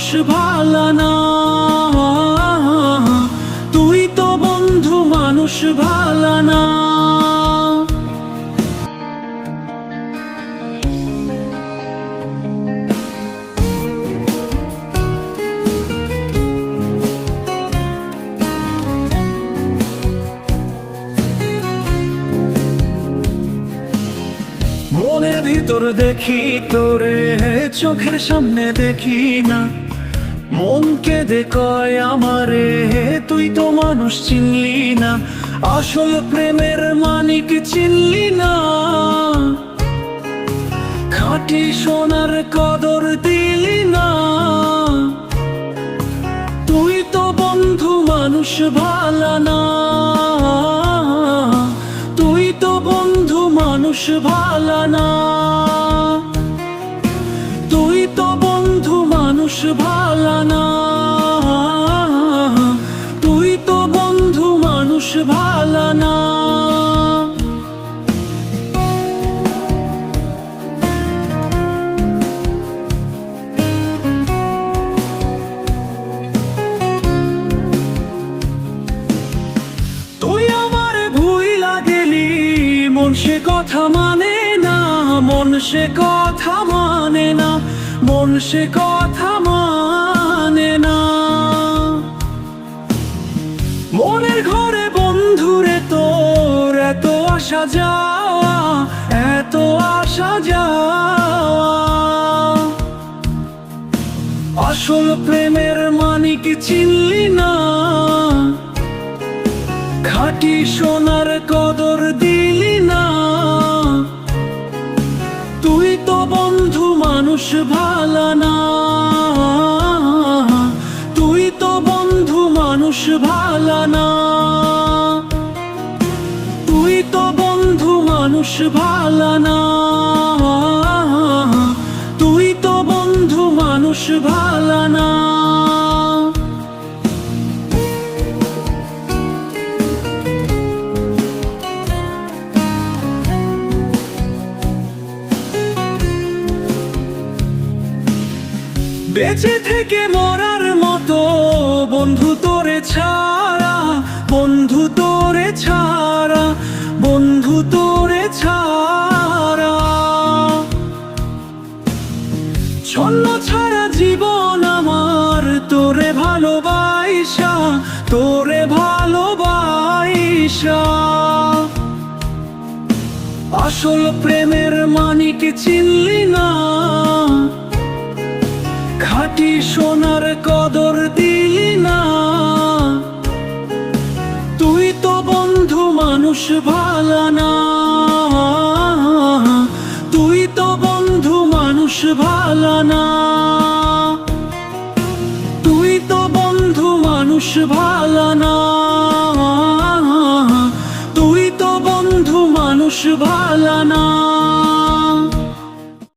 মানুষ ভালো না, তুই তো বন্ধু মানুষ ভালো না। মনের ভিতর দেখি তোরে, চোখের সামনে দেখি না। মনকে দেখয় আমারে, তুই তো মানুষ চিনলি না। আসল প্রেমের মানিক চিনলি না, খাঁটি সোনার কদর দিলি না। তুই তো বন্ধু মানুষ ভালো না, তুই তো বন্ধু মানুষ ভালো না। তুই তো বন্ধু মানুষ ভালো না, তুই তো বন্ধু মানুষ ভালো না। তুই আমার ভুইলা গেলি, মন সে কথা মানে না, মন সে কথা মানে না, মন সে কথা মানে না। মনের ঘরে বন্ধুরে তোর এত আসা যাওয়া, এত আসা যাওয়া। আসল প্রেমের মানিক চিনলি না, খাঁটি সোনার কদর দিলি না। তুই তো বন্ধু মানুষ ভালো না, তুই তো বন্ধু মানুষ ভালো না। তুই তো বন্ধু মানুষ ভালো না, তুই তো বন্ধু মানুষ ভালো না। বেঁচে থেকে মরার মতো বন্ধু তোরে ছাড়া, বন্ধু তোরে ছাড়া, বন্ধু তোরে ছাড়া। ছন্ন ছাড়া জীবন আমার, তোরে ভালোবাসা, তোরে ভালোবাসা। আসল প্রেমের মানিক চিনলি না, খাঁটি সোনার কদর দিলি না। তুই তো বন্ধু মানুষ ভালো না, তুই তো বন্ধু মানুষ ভালো না।